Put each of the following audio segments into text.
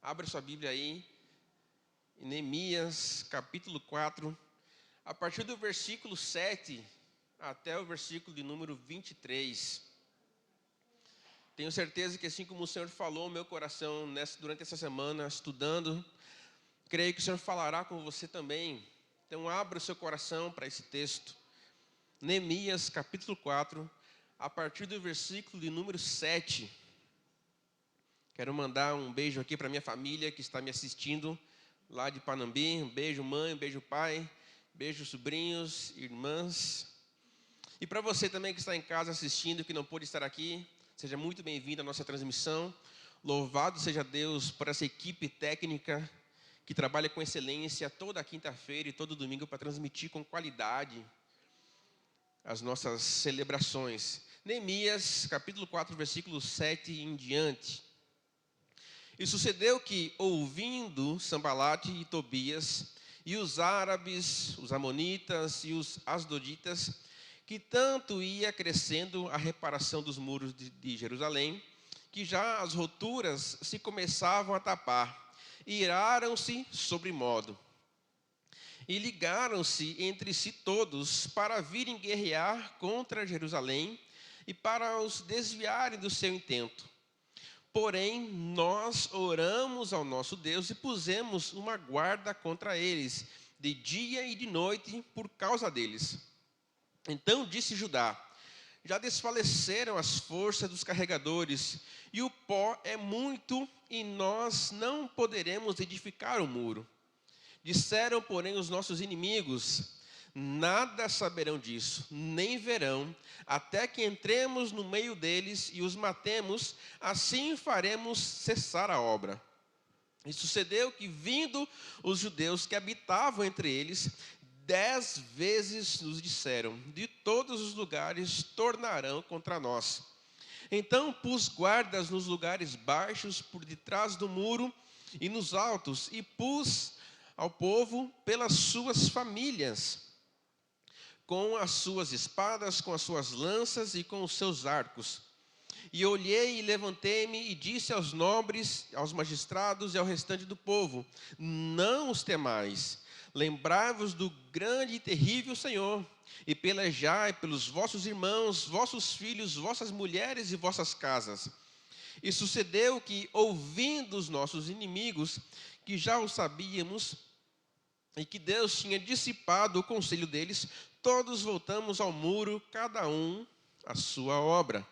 Abra sua Bíblia aí, em Neemias, capítulo 4, a partir do versículo 7 até o versículo de número 23. Tenho certeza que assim como o Senhor falou no meu coração durante essa semana, estudando, creio que o Senhor falará com você também. Então abra o seu coração para esse texto. Neemias, capítulo 4, a partir do versículo de número 7. Quero mandar um beijo aqui para minha família que está me assistindo lá de Panambi. Um beijo, mãe, um beijo, pai. Beijo, sobrinhos, irmãs. E para você também que está em casa assistindo, que não pôde estar aqui, seja muito bem-vindo à nossa transmissão. Louvado seja Deus por essa equipe técnica que trabalha com excelência toda quinta-feira e todo domingo para transmitir com qualidade as nossas celebrações. Neemias, capítulo 4, versículo 7 em diante. E sucedeu que, ouvindo Sambalate e Tobias, e os árabes, os amonitas e os asdoditas, que tanto ia crescendo a reparação dos muros de Jerusalém, que já as roturas se começavam a tapar, iraram-se sobremodo. E ligaram-se entre si todos para virem guerrear contra Jerusalém e para os desviarem do seu intento. Porém, nós oramos ao nosso Deus e pusemos uma guarda contra eles, de dia e de noite, por causa deles. Então disse Judá: já desfaleceram as forças dos carregadores, e o pó é muito, e nós não poderemos edificar o muro. Disseram, porém, os nossos inimigos: nada saberão disso, nem verão, até que entremos no meio deles e os matemos, assim faremos cessar a obra. E sucedeu que, vindo os judeus que habitavam entre eles, 10 vezes nos disseram: de todos os lugares tornarão contra nós. Então pus guardas nos lugares baixos, por detrás do muro, e nos altos, e pus ao povo pelas suas famílias, com as suas espadas, com as suas lanças e com os seus arcos. E olhei e levantei-me e disse aos nobres, aos magistrados e ao restante do povo: não os temais, lembrai-vos do grande e terrível Senhor, e pelejai pelos vossos irmãos, vossos filhos, vossas mulheres e vossas casas. E sucedeu que, ouvindo os nossos inimigos, que já o sabíamos, e que Deus tinha dissipado o conselho deles, todos voltamos ao muro, cada um à sua obra.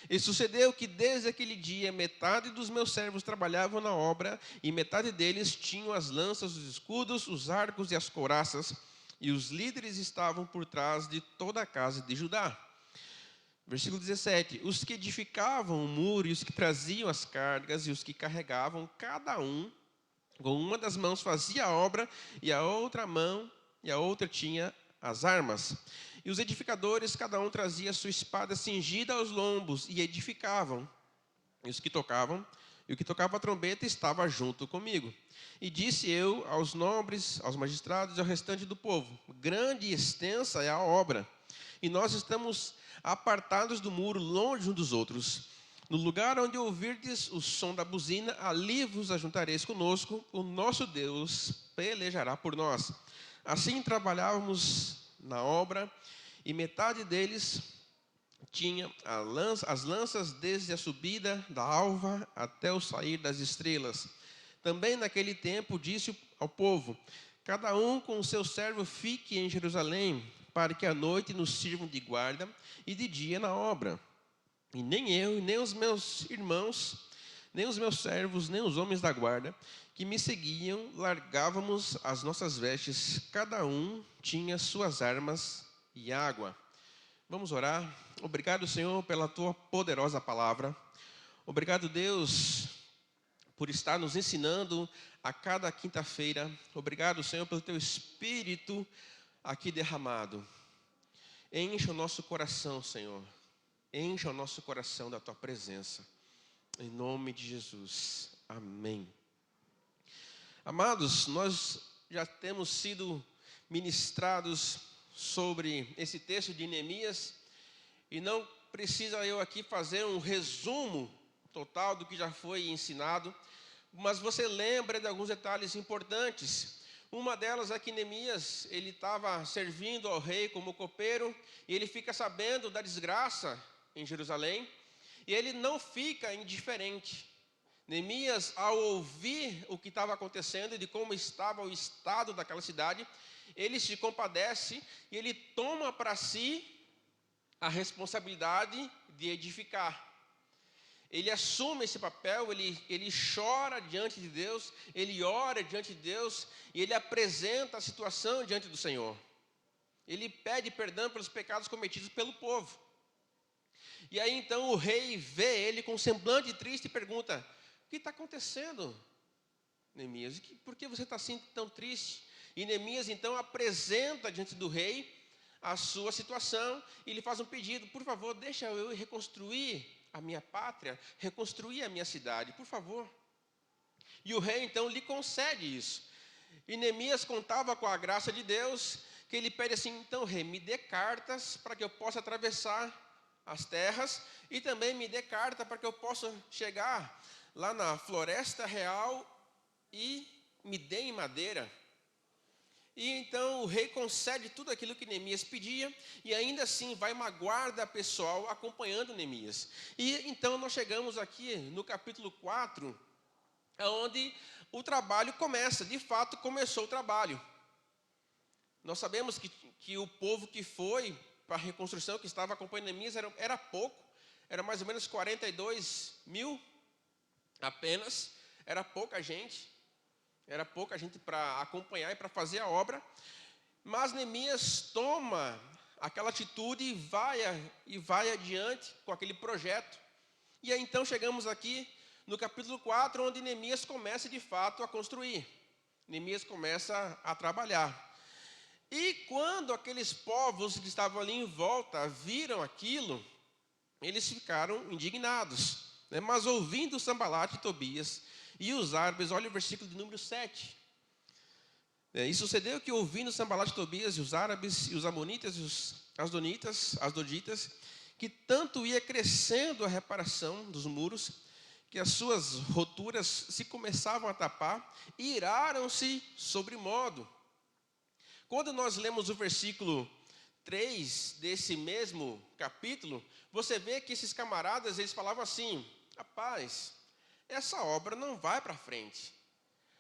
E sucedeu que desde aquele dia metade dos meus servos trabalhavam na obra, e metade deles tinham as lanças, os escudos, os arcos e as couraças, e os líderes estavam por trás de toda a casa de Judá. Versículo 17: os que edificavam o muro, e os que traziam as cargas, e os que carregavam, cada um com uma das mãos fazia a obra, e a outra tinha as armas. E os edificadores, cada um trazia sua espada cingida aos lombos, e edificavam. E o que tocava a trombeta estava junto comigo. E disse eu aos nobres, aos magistrados e ao restante do povo: grande e extensa é a obra, e nós estamos apartados do muro, longe uns dos outros. No lugar onde ouvirdes o som da buzina, ali vos ajuntareis conosco, o nosso Deus pelejará por nós. Assim trabalhávamos na obra, e metade deles tinha as lanças desde a subida da alva até o sair das estrelas. Também naquele tempo disse ao povo: cada um com o seu servo fique em Jerusalém, para que à noite nos sirvam de guarda e de dia na obra. E nem eu, nem os meus irmãos, nem os meus servos, nem os homens da guarda que me seguiam, largávamos as nossas vestes, cada um tinha suas armas e água. Vamos orar. Obrigado, Senhor, pela tua poderosa palavra. Obrigado, Deus, por estar nos ensinando a cada quinta-feira. Obrigado, Senhor, pelo teu Espírito aqui derramado. Encha o nosso coração, Senhor. Encha o nosso coração da tua presença. Em nome de Jesus. Amém. Amados, nós já temos sido ministrados sobre esse texto de Neemias, e não precisa eu aqui fazer um resumo total do que já foi ensinado. mas você lembra de alguns detalhes importantes. Uma delas é que Neemias, ele estava servindo ao rei como copeiro, e ele fica sabendo da desgraça em Jerusalém, e ele não fica indiferente. Neemias, ao ouvir o que estava acontecendo e de como estava o estado daquela cidade, ele se compadece e ele toma para si a responsabilidade de edificar. Ele assume esse papel, ele chora diante de Deus, ele ora diante de Deus e ele apresenta a situação diante do Senhor. Ele pede perdão pelos pecados cometidos pelo povo. E aí então o rei vê ele com um semblante triste e pergunta: o que está acontecendo, Neemias? Por que você está assim tão triste? E Neemias então apresenta diante do rei a sua situação e ele faz um pedido: por favor, deixa eu reconstruir a minha pátria, reconstruir a minha cidade, por favor. E o rei então lhe concede isso. E Neemias contava com a graça de Deus, que ele pede assim: então rei, me dê cartas para que eu possa atravessar as terras e também me dê carta para que eu possa chegar lá na floresta real e me deem madeira. E então o rei concede tudo aquilo que Neemias pedia, e ainda assim vai uma guarda pessoal acompanhando Neemias. E então nós chegamos aqui no capítulo 4, onde o trabalho começa, de fato começou o trabalho. Nós sabemos que o povo que foi para a reconstrução, que estava acompanhando Neemias, era pouco, era mais ou menos 42 mil apenas, era pouca gente para acompanhar e para fazer a obra, mas Neemias toma aquela atitude e vai adiante com aquele projeto. E aí então chegamos aqui no capítulo 4, onde Neemias começa de fato a construir, Neemias começa a trabalhar. E quando aqueles povos que estavam ali em volta viram aquilo, eles ficaram indignados, né? Mas ouvindo Sanbalate e Tobias e os árabes, olha o versículo de número 7. E sucedeu que, ouvindo Sanbalate e Tobias e os árabes e os amonitas e os asdoditas, que tanto ia crescendo a reparação dos muros, que as suas roturas se começavam a tapar, iraram-se sobremodo. Quando nós lemos o versículo 3 desse mesmo capítulo, você vê que esses camaradas, eles falavam assim: rapaz, essa obra não vai para frente.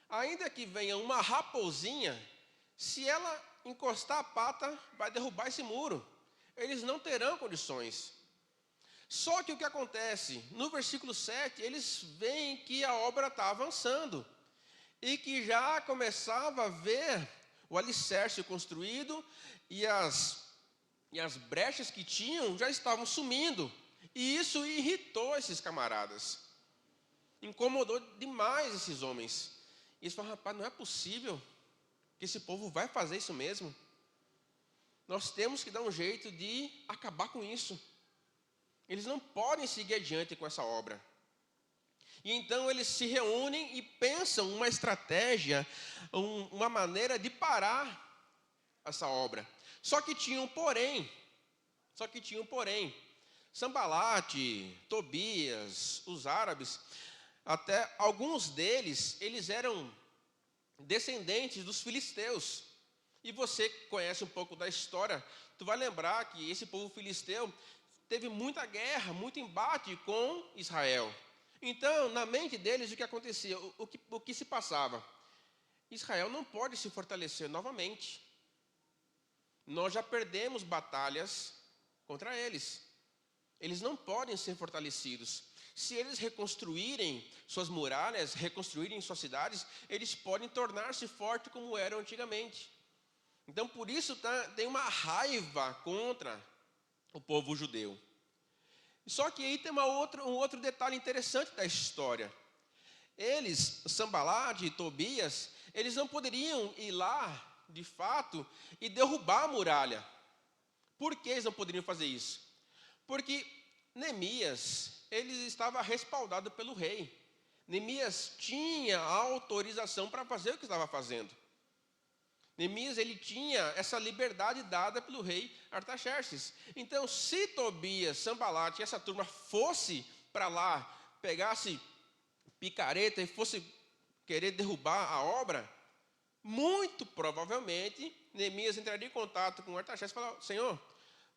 Ainda que venha uma raposinha, se ela encostar a pata, vai derrubar esse muro. Eles não terão condições. Só que o que acontece? No versículo 7, eles veem que a obra está avançando e que já começava a ver o alicerce construído e as brechas que tinham já estavam sumindo. E isso irritou esses camaradas. Incomodou demais esses homens. E eles falaram: rapaz, não é possível que esse povo vai fazer isso mesmo. Nós temos que dar um jeito de acabar com isso. Eles não podem seguir adiante com essa obra. E então eles se reúnem e pensam uma estratégia, uma maneira de parar essa obra. Só que tinha um porém. Sanbalate, Tobias, os árabes, até alguns deles, eles eram descendentes dos filisteus. E você conhece um pouco da história, tu vai lembrar que esse povo filisteu teve muita guerra, muito embate com Israel. Então, na mente deles, o que acontecia? O que se passava? Israel não pode se fortalecer novamente. Nós já perdemos batalhas contra eles. Eles não podem ser fortalecidos. Se eles reconstruírem suas muralhas, reconstruírem suas cidades, eles podem tornar-se fortes como eram antigamente. Então, por isso tem uma raiva contra o povo judeu. Só que aí tem um outro detalhe interessante da história. Eles, Sanbalate e Tobias, eles não poderiam ir lá, de fato, e derrubar a muralha. Por que eles não poderiam fazer isso? Porque Neemias, ele estava respaldado pelo rei. Neemias tinha autorização para fazer o que estava fazendo. Neemias, ele tinha essa liberdade dada pelo rei Artaxerxes. Então, se Tobias, Sanbalate e essa turma fosse para lá, pegasse picareta e fosse querer derrubar a obra, muito provavelmente, Neemias entraria em contato com o Artaxerxes e falaria: Senhor,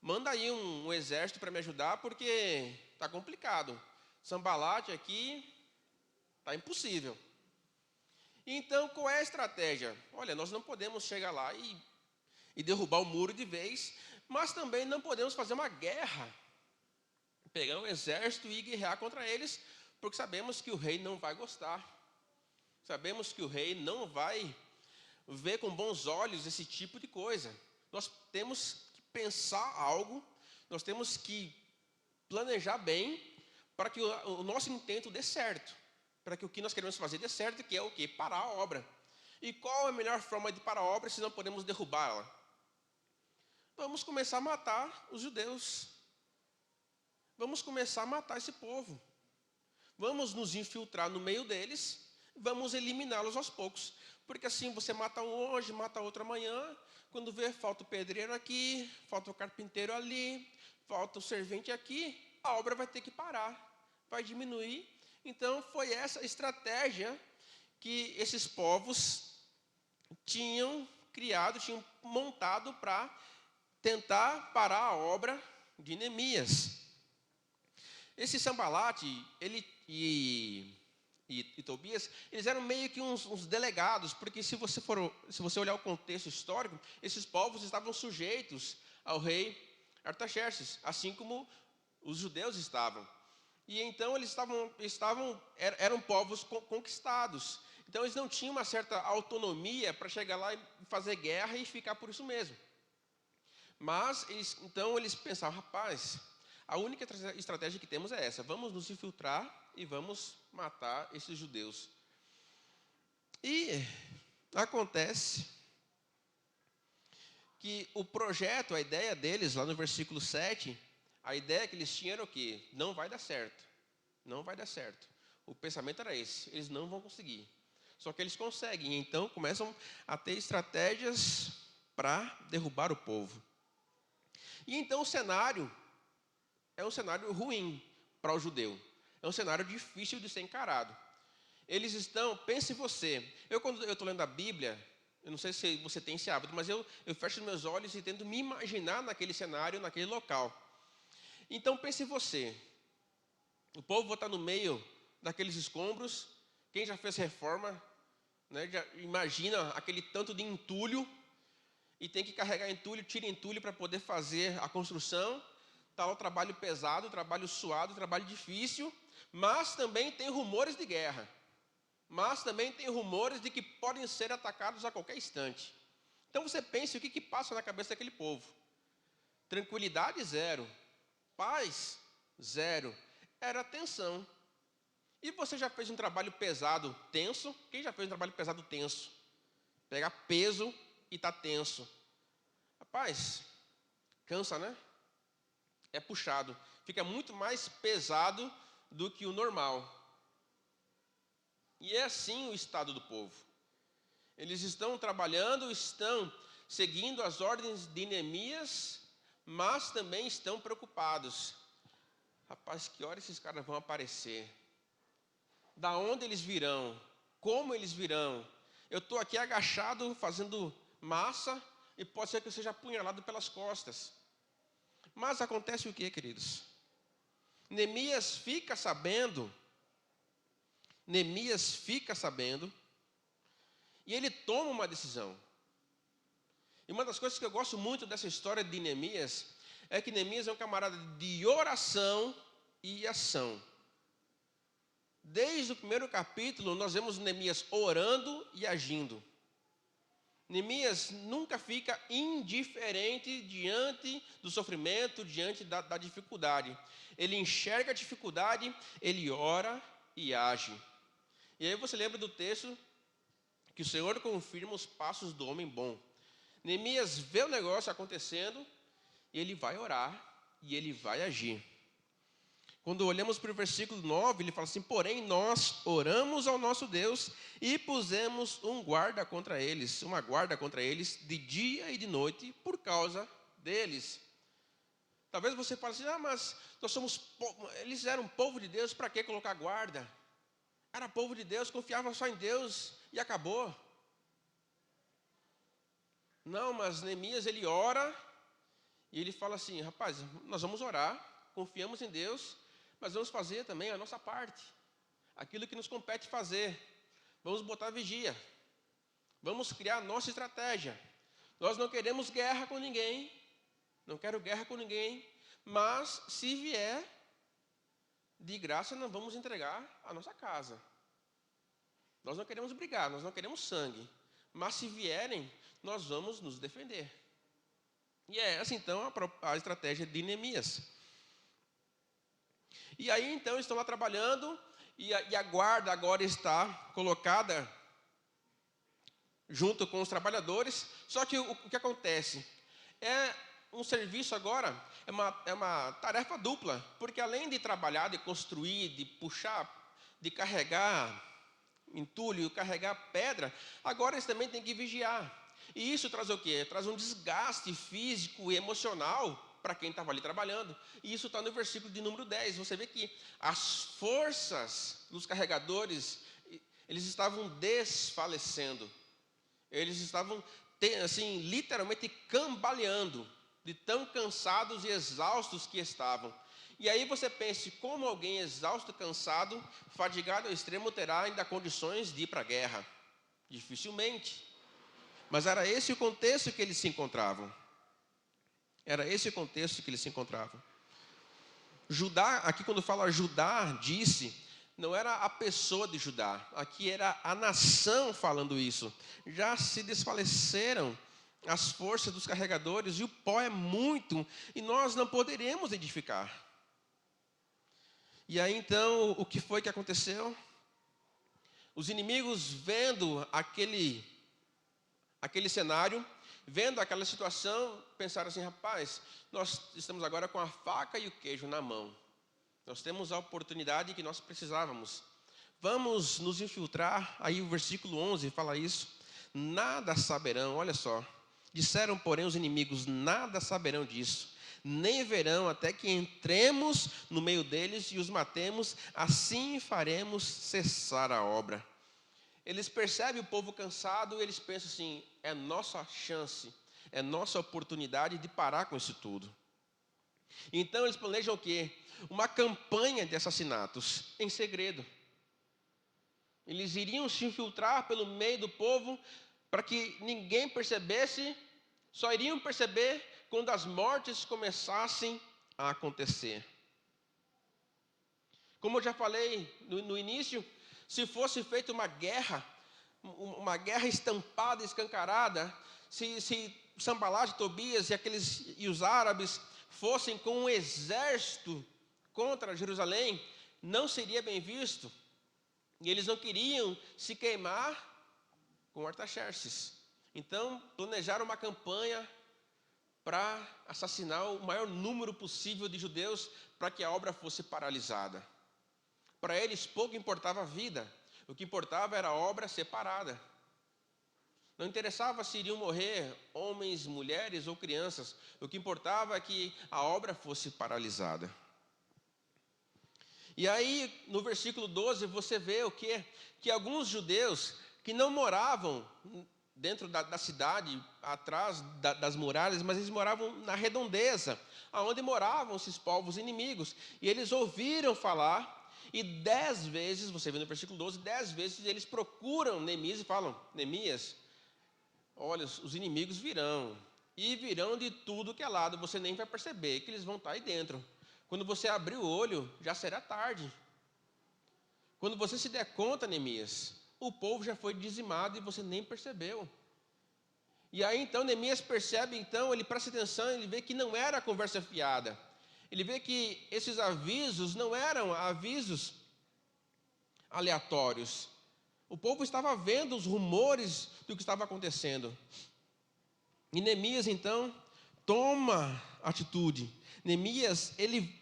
manda aí um exército para me ajudar, porque está complicado. Sambalate aqui está impossível. Então, qual é a estratégia? Olha, nós não podemos chegar lá e derrubar o muro de vez, mas também não podemos fazer uma guerra, pegar um exército e guerrear contra eles, porque sabemos que o rei não vai gostar. Sabemos que o rei não vai ver com bons olhos esse tipo de coisa. Nós temos que pensar algo, nós temos que planejar bem para que o nosso intento dê certo, para que o que nós queremos fazer dê certo, que é o quê? Parar a obra. E qual é a melhor forma de parar a obra se não podemos derrubá-la? Vamos começar a matar os judeus. Vamos começar a matar esse povo. Vamos nos infiltrar no meio deles, vamos eliminá-los aos poucos. Porque assim você mata um hoje, mata outro amanhã. Quando vê, falta o pedreiro aqui, falta o carpinteiro ali, falta o servente aqui, a obra vai ter que parar, vai diminuir. Então foi essa estratégia que esses povos tinham criado, tinham montado para tentar parar a obra de Neemias. Esse Sambalate, ele e Tobias, eles eram meio que uns delegados, porque se você olhar o contexto histórico, esses povos estavam sujeitos ao rei Artaxerxes, assim como os judeus estavam. E então eles eram povos conquistados. Então eles não tinham uma certa autonomia para chegar lá e fazer guerra e ficar por isso mesmo. Mas então eles pensavam: rapaz, a única estratégia que temos é essa, vamos nos infiltrar e vamos matar esses judeus. E acontece que o projeto, a ideia deles, lá no versículo 7, a ideia que eles tinham era o quê? Não vai dar certo. Não vai dar certo. O pensamento era esse, eles não vão conseguir. Só que eles conseguem, então começam a ter estratégias para derrubar o povo. E então o cenário é um cenário ruim para o judeu. É um cenário difícil de ser encarado. Eles estão, pense você, quando eu estou lendo a Bíblia, eu não sei se você tem esse hábito, mas eu fecho os meus olhos e tento me imaginar naquele cenário, naquele local. Então pense você, o povo vai estar no meio daqueles escombros, quem já fez reforma, né, já imagina aquele tanto de entulho, e tem que carregar entulho, tira entulho para poder fazer a construção. Está lá o trabalho pesado, o trabalho suado, o trabalho difícil, mas também tem rumores de guerra. Mas também tem rumores de que podem ser atacados a qualquer instante. Então você pense o que passa na cabeça daquele povo. Tranquilidade zero, paz zero, era tensão. E você já fez um trabalho pesado, tenso? Quem já fez um trabalho pesado, tenso? Pegar peso e está tenso. Rapaz, cansa, né? É puxado, fica muito mais pesado do que o normal. E é assim o estado do povo. Eles estão trabalhando, estão seguindo as ordens de Neemias, mas também estão preocupados. Rapaz, que hora esses caras vão aparecer? Da onde eles virão? Como eles virão? Eu estou aqui agachado fazendo massa e pode ser que eu seja apunhalado pelas costas. Mas acontece o que, queridos? Neemias fica sabendo, e ele toma uma decisão. E uma das coisas que eu gosto muito dessa história de Neemias, é que Neemias é um camarada de oração e ação. Desde o primeiro capítulo, nós vemos Neemias orando e agindo. Neemias nunca fica indiferente diante do sofrimento, diante da dificuldade. Ele enxerga a dificuldade, ele ora e age. E aí você lembra do texto que o Senhor confirma os passos do homem bom. Neemias vê o negócio acontecendo e ele vai orar e ele vai agir. Quando olhamos para o versículo 9, ele fala assim: porém nós oramos ao nosso Deus e pusemos uma guarda contra eles de dia e de noite por causa deles. Talvez você fale assim: mas eles eram povo de Deus, para que colocar guarda? Era povo de Deus, confiava só em Deus e acabou. Não, mas Neemias, ele ora e ele fala assim: rapaz, nós vamos orar, confiamos em Deus, mas vamos fazer também a nossa parte, aquilo que nos compete fazer. Vamos botar vigia, vamos criar a nossa estratégia. Nós não queremos guerra com ninguém, não quero guerra com ninguém, mas se vier, de graça não vamos entregar a nossa casa. Nós não queremos brigar, nós não queremos sangue, mas se vierem, nós vamos nos defender. E é essa então a estratégia de Neemias. E aí então estão lá trabalhando, e a guarda agora está colocada junto com os trabalhadores. Só que o que acontece? É um serviço agora, é uma tarefa dupla, porque além de trabalhar, de construir, de puxar, de carregar entulho, carregar pedra, agora eles também têm que vigiar. E isso traz o quê? Traz um desgaste físico e emocional para quem estava ali trabalhando. E isso está no versículo de número 10. Você vê que as forças dos carregadores, eles estavam desfalecendo. Eles estavam, assim, literalmente cambaleando, de tão cansados e exaustos que estavam. E aí você pense, como alguém exausto, cansado, fadigado ao extremo, terá ainda condições de ir para a guerra? Dificilmente. Mas era esse o contexto que eles se encontravam. Era esse o contexto que eles se encontravam. Judá, aqui quando fala Judá, disse, não era a pessoa de Judá, aqui era a nação falando isso. Já se desfaleceram as forças dos carregadores e o pó é muito, e nós não poderemos edificar. E aí então, o que foi que aconteceu? Os inimigos vendo aquele cenário, vendo aquela situação, pensaram assim: rapaz, nós estamos agora com a faca e o queijo na mão. Nós temos a oportunidade que nós precisávamos. Vamos nos infiltrar. Aí o versículo 11 fala isso. Nada saberão, olha só. Disseram, porém, os inimigos, nada saberão disso, nem verão até que entremos no meio deles e os matemos, assim faremos cessar a obra. Eles percebem o povo cansado e eles pensam assim: é nossa chance, é nossa oportunidade de parar com isso tudo. Então eles planejam o quê? Uma campanha de assassinatos em segredo. Eles iriam se infiltrar pelo meio do povo para que ninguém percebesse, só iriam perceber quando as mortes começassem a acontecer. Como eu já falei no início, se fosse feita uma guerra estampada, escancarada, se Sanbalat, Tobias e os árabes fossem com um exército contra Jerusalém, não seria bem visto. E eles não queriam se queimar com Artaxerxes. Então, planejaram uma campanha para assassinar o maior número possível de judeus para que a obra fosse paralisada. Para eles, pouco importava a vida. O que importava era a obra separada. Não interessava se iriam morrer homens, mulheres ou crianças. O que importava é que a obra fosse paralisada. E aí, no versículo 12, você vê o quê? Que alguns judeus que não moravam dentro da cidade, atrás das muralhas, mas eles moravam na redondeza, aonde moravam esses povos inimigos. E eles ouviram falar, e 10 vezes, você vê no versículo 12, 10 vezes eles procuram Neemias e falam: Neemias, olha, os inimigos virão, e virão de tudo que é lado, você nem vai perceber que eles vão estar aí dentro. Quando você abrir o olho, já será tarde. Quando você se der conta, Neemias, o povo já foi dizimado e você nem percebeu. E aí então Neemias percebe, então, ele presta atenção, ele vê que não era conversa fiada. Ele vê que esses avisos não eram avisos aleatórios. O povo estava vendo os rumores do que estava acontecendo. E Neemias, então, toma atitude. Neemias, ele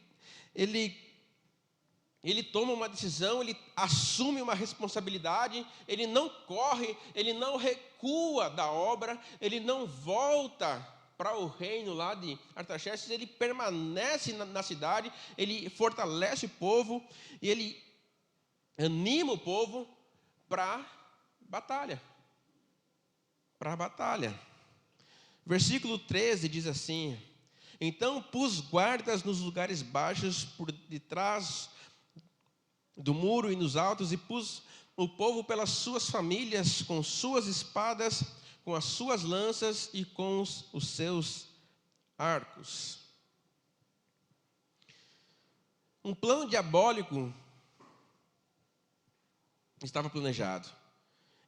toma uma decisão, ele assume uma responsabilidade, ele não corre, ele não recua da obra, ele não volta para o reino lá de Artaxerxes, ele permanece na cidade, ele fortalece o povo, e ele anima o povo para batalha. Para a batalha. Versículo 13 diz assim: então pus guardas nos lugares baixos, por detrás do muro e nos altos, e pus o povo pelas suas famílias, com suas espadas, com as suas lanças e com os seus arcos. Um plano diabólico estava planejado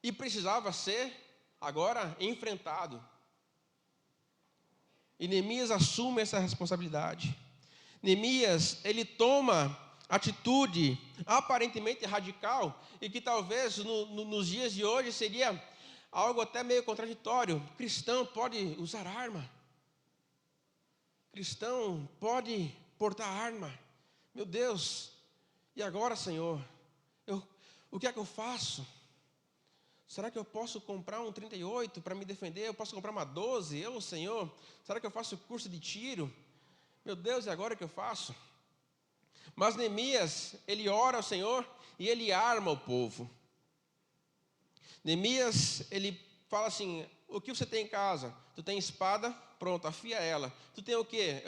e precisava ser agora enfrentado. E Neemias assume essa responsabilidade. Neemias, ele toma atitude aparentemente radical e que talvez nos dias de hoje seria algo até meio contraditório. Cristão pode usar arma. Cristão pode portar arma. Meu Deus, e agora, Senhor? O que é que eu faço? Será que eu posso comprar um 38 para me defender? Eu posso comprar uma 12? Senhor, será que eu faço curso de tiro? Meu Deus, e agora o que eu faço? Mas Neemias, ele ora ao Senhor e ele arma o povo. Neemias, ele fala assim: o que você tem em casa? Tu tem espada? Pronto, afia ela. Tu tem o quê?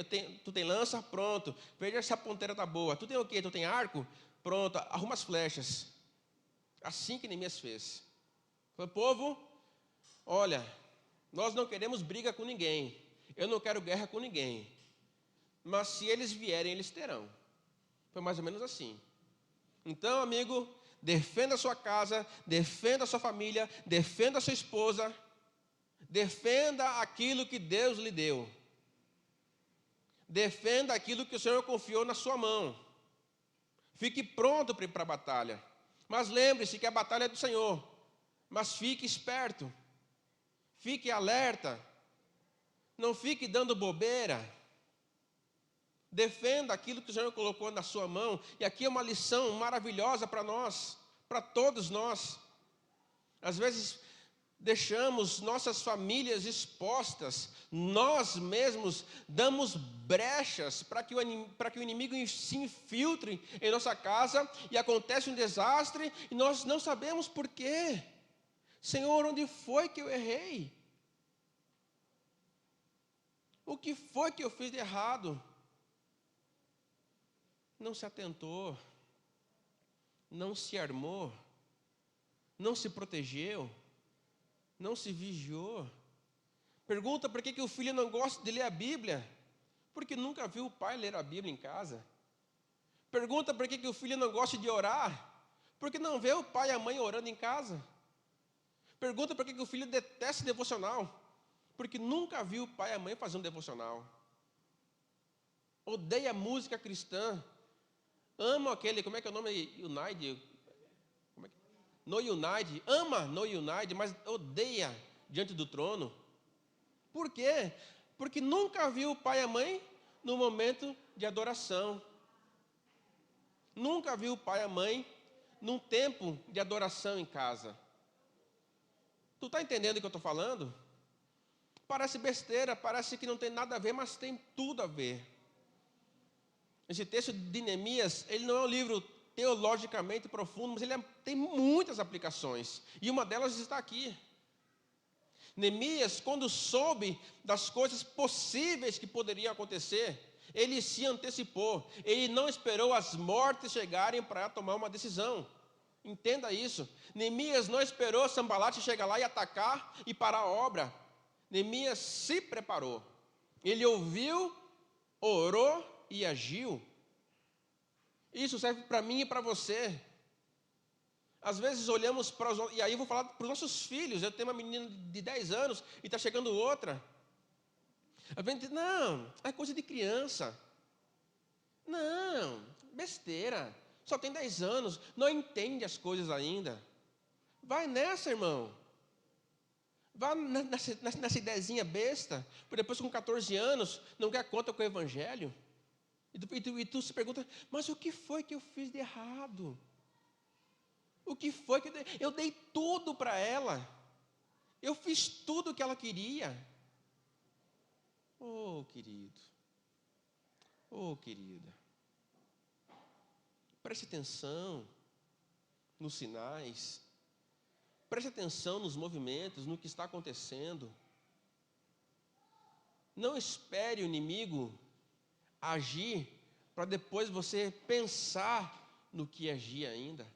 Tu tem lança? Pronto. Veja se a ponteira está boa. Tu tem o quê? Tu tem arco? Pronto, arruma as flechas. Assim que Neemias fez. Falei: povo, olha, nós não queremos briga com ninguém. Eu não quero guerra com ninguém. Mas se eles vierem, eles terão. Foi mais ou menos assim. Então, amigo, defenda a sua casa, defenda a sua família, defenda a sua esposa, defenda aquilo que Deus lhe deu. Defenda aquilo que o Senhor confiou na sua mão. Fique pronto para a batalha. Mas lembre-se que a batalha é do Senhor. Mas fique esperto. Fique alerta. Não fique dando bobeira. Defenda aquilo que o Senhor colocou na sua mão. E aqui é uma lição maravilhosa para nós, para todos nós. Às vezes deixamos nossas famílias expostas, nós mesmos damos brechas para que o inimigo se infiltre em nossa casa e acontece um desastre e nós não sabemos por quê. Senhor, onde foi que eu errei? O que foi que eu fiz de errado? Não se atentou, não se armou, não se protegeu, não se vigiou. Pergunta por que o filho não gosta de ler a Bíblia? Porque nunca viu o pai ler a Bíblia em casa. Pergunta por que o filho não gosta de orar? Porque não vê o pai e a mãe orando em casa. Pergunta por que o filho detesta devocional? Porque nunca viu o pai e a mãe fazendo devocional. Odeia música cristã. Ama aquele, como é que é o nome? United? No United. Ama No United, mas odeia diante do trono. Por quê? Porque nunca viu o pai e a mãe no momento de adoração. Nunca viu o pai e a mãe num tempo de adoração em casa. Tu está entendendo o que eu estou falando? Parece besteira, parece que não tem nada a ver, mas tem tudo a ver. Esse texto de Neemias, ele não é um livro teologicamente profundo, mas ele tem muitas aplicações. E uma delas está aqui. Neemias, quando soube das coisas possíveis que poderiam acontecer, ele se antecipou. Ele não esperou as mortes chegarem para tomar uma decisão. Entenda isso. Neemias não esperou Sanbalate chegar lá e atacar e parar a obra. Neemias se preparou. Ele ouviu, orou e agiu. Isso serve para mim e para você. Às vezes olhamos para os... E aí eu vou falar para os nossos filhos. Eu tenho uma menina de 10 anos e está chegando outra. A gente diz: não, é coisa de criança. Não, besteira. Só tem 10 anos, não entende as coisas ainda. Vai nessa, irmão. Vai nessa ideiazinha besta. Porque depois com 14 anos, não quer conta com o evangelho. E tu se pergunta: mas o que foi que eu fiz de errado? O que foi que eu dei tudo para ela? Eu fiz tudo o que ela queria. Oh, querido. Oh, querida. Preste atenção. nos sinais. Preste atenção nos movimentos, no que está acontecendo. Não espere o inimigo agir para depois você pensar no que agir ainda.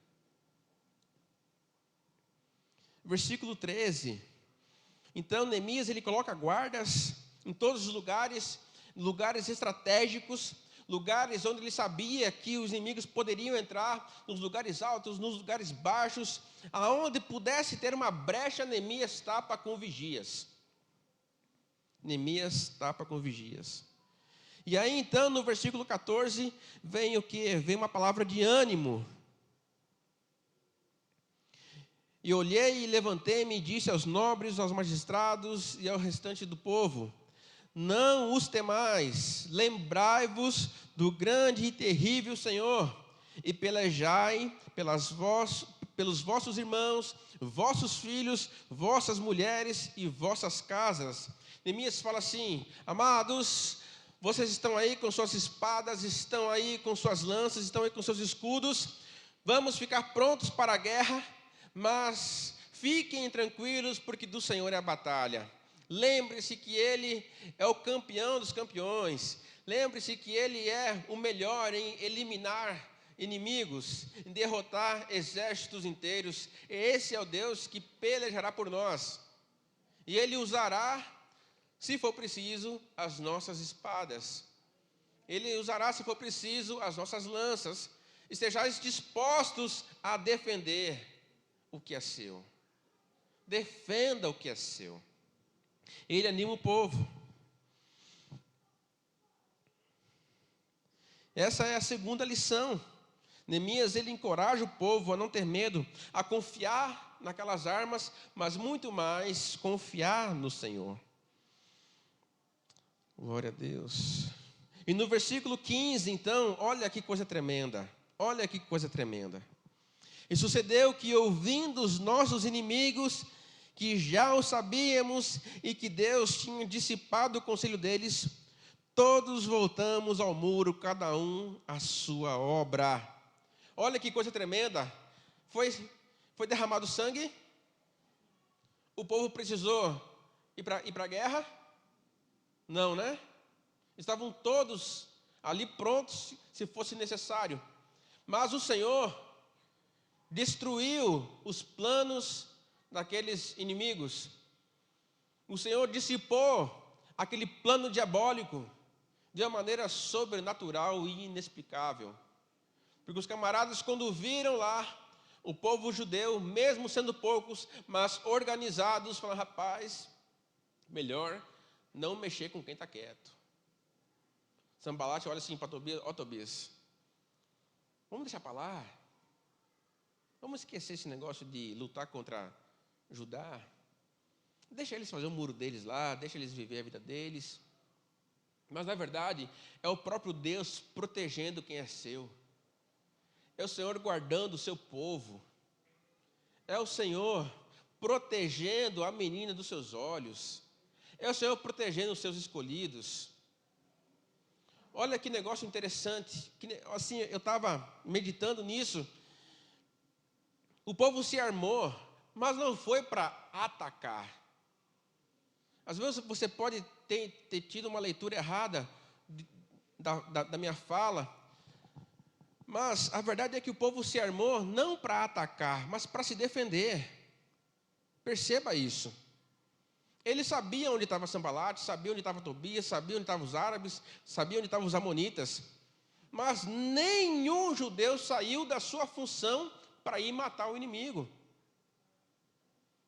Versículo 13. Então Neemias ele coloca guardas em todos os lugares, lugares estratégicos, lugares onde ele sabia que os inimigos poderiam entrar, nos lugares altos, nos lugares baixos, aonde pudesse ter uma brecha, Neemias tapa com vigias. Neemias tapa com vigias. E aí então no versículo 14 vem o que? Vem uma palavra de ânimo. E olhei e levantei-me e disse aos nobres, aos magistrados e ao restante do povo: não os temais, lembrai-vos do grande e terrível Senhor, e pelejai pelos vossos irmãos, vossos filhos, vossas mulheres e vossas casas. Neemias fala assim: amados, vocês estão aí com suas espadas, estão aí com suas lanças, estão aí com seus escudos, vamos ficar prontos para a guerra, mas fiquem tranquilos, porque do Senhor é a batalha. Lembre-se que Ele é o campeão dos campeões. Lembre-se que Ele é o melhor em eliminar inimigos, em derrotar exércitos inteiros. Esse é o Deus que pelejará por nós. E Ele usará, se for preciso, as nossas espadas. Ele usará, se for preciso, as nossas lanças. Estejais dispostos a defender o que é seu. Defenda o que é seu. Ele anima o povo. Essa é a segunda lição. Neemias, ele encoraja o povo a não ter medo, a confiar naquelas armas, mas muito mais confiar no Senhor. Glória a Deus. E no versículo 15, então, olha que coisa tremenda. Olha que coisa tremenda. E sucedeu que, ouvindo os nossos inimigos, que já o sabíamos e que Deus tinha dissipado o conselho deles, todos voltamos ao muro, cada um à sua obra. Olha que coisa tremenda. Foi derramado sangue? O povo precisou ir para a guerra? Não, né? Estavam todos ali prontos, se fosse necessário. Mas o Senhor destruiu os planos daqueles inimigos. O Senhor dissipou aquele plano diabólico de uma maneira sobrenatural e inexplicável. Porque os camaradas, quando viram lá o povo judeu, mesmo sendo poucos, mas organizados, falaram: rapaz, melhor não mexer com quem está quieto. Sanbalate olha assim para Tobias: ó Tobias, vamos deixar para lá. Vamos esquecer esse negócio de lutar contra Judá. Deixa eles fazer o muro deles lá, deixa eles viver a vida deles. Mas na verdade é o próprio Deus protegendo quem é seu. É o Senhor guardando o seu povo. É o Senhor protegendo a menina dos seus olhos. É o Senhor protegendo os seus escolhidos. Olha que negócio interessante. Assim, eu estava meditando nisso. O povo se armou, mas não foi para atacar. Às vezes você pode ter tido uma leitura errada da minha fala, mas a verdade é que o povo se armou não para atacar, mas para se defender. Perceba isso. Eles sabiam onde estava Sanbalate, sabiam onde estava Tobias, sabiam onde estavam os árabes, sabiam onde estavam os amonitas. Mas nenhum judeu saiu da sua função para ir matar o inimigo.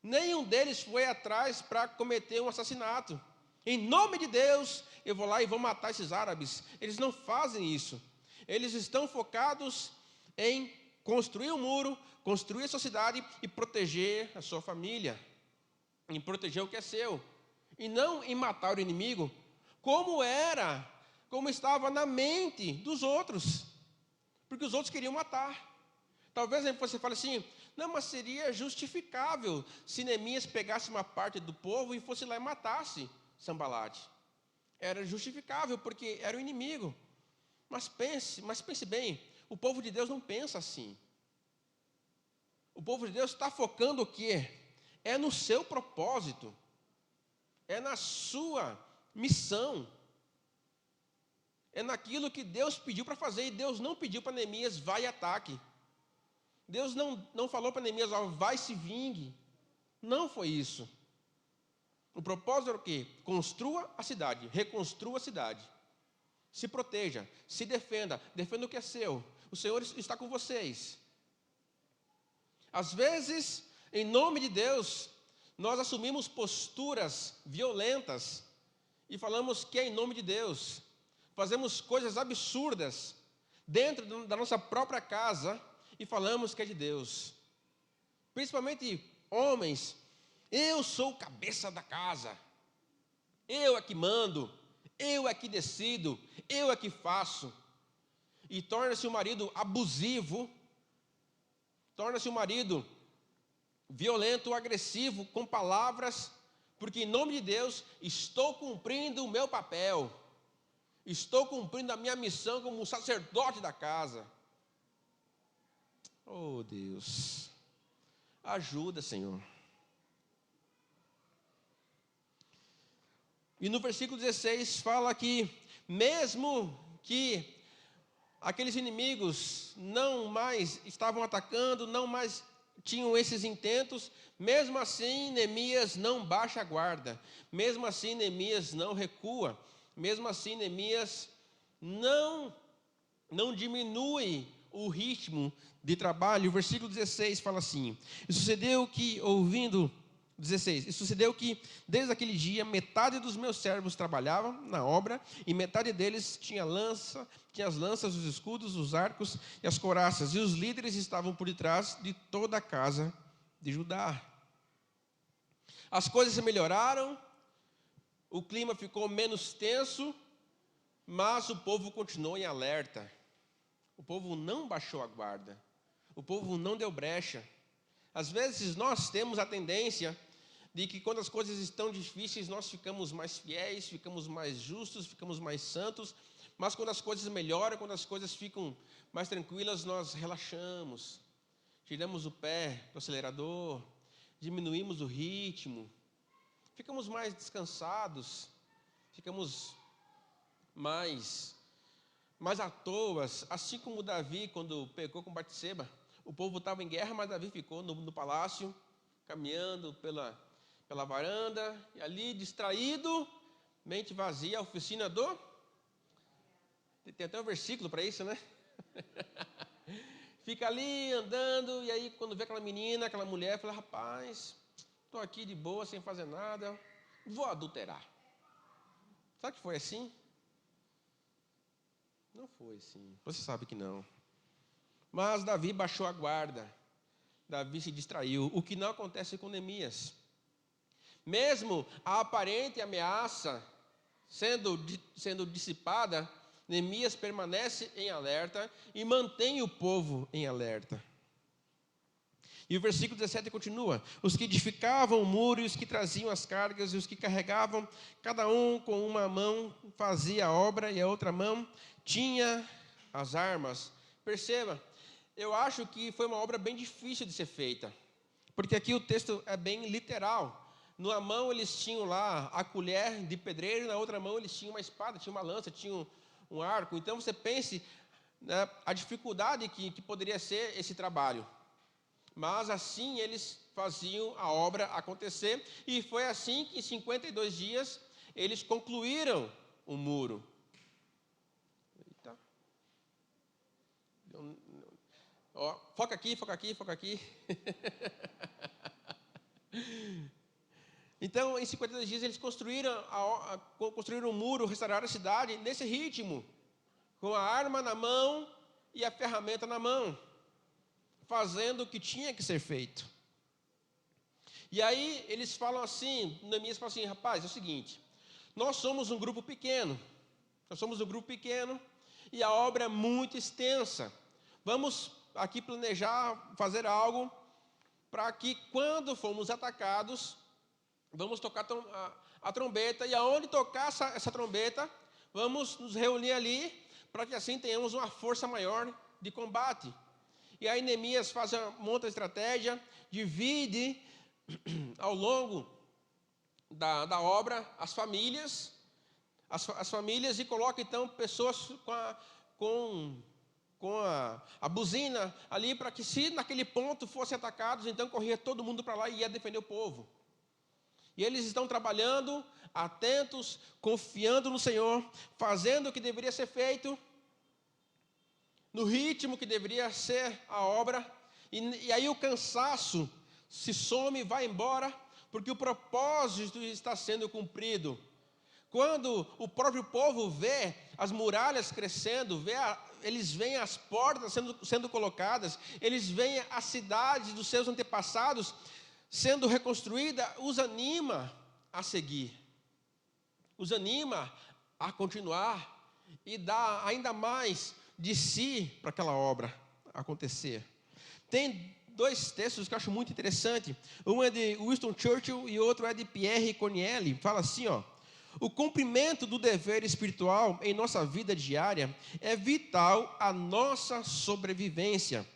Nenhum deles foi atrás para cometer um assassinato. Em nome de Deus, eu vou lá e vou matar esses árabes. Eles não fazem isso. Eles estão focados em construir um muro, construir a sua cidade e proteger a sua família. Em proteger o que é seu. E não em matar o inimigo, como estava na mente dos outros. Porque os outros queriam matar. Talvez você fale assim: não, mas seria justificável se Neemias pegasse uma parte do povo e fosse lá e matasse Sanbalate. Era justificável, porque era o inimigo. Mas pense bem, o povo de Deus não pensa assim. O povo de Deus está focando o quê? É no seu propósito, é na sua missão, é naquilo que Deus pediu para fazer, e Deus não pediu para Neemias, vai e ataque. Deus não falou para Neemias, vai se vingue. Não foi isso. O propósito era o quê? Construa a cidade, reconstrua a cidade. Se proteja, se defenda, defenda o que é seu. O Senhor está com vocês. Às vezes, em nome de Deus, nós assumimos posturas violentas e falamos que é em nome de Deus. Fazemos coisas absurdas dentro da nossa própria casa e falamos que é de Deus. Principalmente homens, eu sou o cabeça da casa, eu é que mando, eu é que decido, eu é que faço. E torna-se um marido abusivo, torna-se um marido violento, agressivo, com palavras, porque em nome de Deus estou cumprindo o meu papel, estou cumprindo a minha missão como sacerdote da casa. Oh Deus, ajuda, Senhor. E no versículo 16 fala que, mesmo que aqueles inimigos não mais estavam atacando, não mais tinham esses intentos, mesmo assim Neemias não baixa a guarda, mesmo assim Neemias não recua, mesmo assim Neemias não diminui o ritmo de trabalho. O versículo 16 fala assim: e sucedeu que, ouvindo 16, e sucedeu que, desde aquele dia, metade dos meus servos trabalhava na obra, e metade deles tinha as lanças, os escudos, os arcos e as couraças, e os líderes estavam por detrás de toda a casa de Judá. As coisas se melhoraram, o clima ficou menos tenso, mas o povo continuou em alerta. O povo não baixou a guarda, o povo não deu brecha. Às vezes nós temos a tendência de que quando as coisas estão difíceis, nós ficamos mais fiéis, ficamos mais justos, ficamos mais santos, mas quando as coisas melhoram, quando as coisas ficam mais tranquilas, nós relaxamos, tiramos o pé do acelerador, diminuímos o ritmo, ficamos mais descansados, ficamos mais à toa, assim como Davi, quando pecou com Batseba. O povo estava em guerra, mas Davi ficou no palácio, caminhando pela varanda, e ali, distraído, mente vazia, a oficina do... Tem até um versículo para isso, né? Fica ali, andando, e aí, quando vê aquela menina, aquela mulher, fala, rapaz, estou aqui de boa, sem fazer nada, vou adulterar. Sabe que foi assim? Não foi assim, você sabe que não. Mas Davi baixou a guarda, Davi se distraiu, o que não acontece com Neemias. Mesmo a aparente ameaça sendo dissipada, Neemias permanece em alerta e mantém o povo em alerta. E o versículo 17 continua: os que edificavam o muro, e os que traziam as cargas, e os que carregavam, cada um com uma mão fazia a obra, e a outra mão tinha as armas. Perceba, eu acho que foi uma obra bem difícil de ser feita, porque aqui o texto é bem literal. Numa mão eles tinham lá a colher de pedreiro, na outra mão eles tinham uma espada, tinham uma lança, tinham um arco. Então você pense, né, a dificuldade que poderia ser esse trabalho. Mas assim eles faziam a obra acontecer, e foi assim que em 52 dias eles concluíram o muro. Eita. Ó, foca aqui, foca aqui, foca aqui. Então, em 52 dias, eles construíram um muro, restauraram a cidade nesse ritmo, com a arma na mão e a ferramenta na mão, fazendo o que tinha que ser feito. E aí, eles falam assim, Neemias fala assim, rapaz, é o seguinte, nós somos um grupo pequeno, e a obra é muito extensa. Vamos aqui planejar, fazer algo, para que quando formos atacados, vamos tocar a trombeta, e aonde tocar essa trombeta, vamos nos reunir ali, para que assim tenhamos uma força maior de combate. E aí Neemias monta a estratégia, divide ao longo da obra as famílias e coloca então pessoas com a buzina ali, para que se naquele ponto fossem atacados, então corria todo mundo para lá e ia defender o povo. E eles estão trabalhando, atentos, confiando no Senhor, fazendo o que deveria ser feito, no ritmo que deveria ser a obra, e aí o cansaço se some, vai embora, porque o propósito está sendo cumprido. Quando o próprio povo vê as muralhas crescendo, eles veem as portas sendo colocadas, eles veem a cidade dos seus antepassados sendo reconstruída, os anima a seguir, os anima a continuar e dá ainda mais de si para aquela obra acontecer. Tem dois textos que eu acho muito interessante. Um é de Winston Churchill e outro é de Pierre Corneille. Fala assim, ó: o cumprimento do dever espiritual em nossa vida diária é vital à nossa sobrevivência.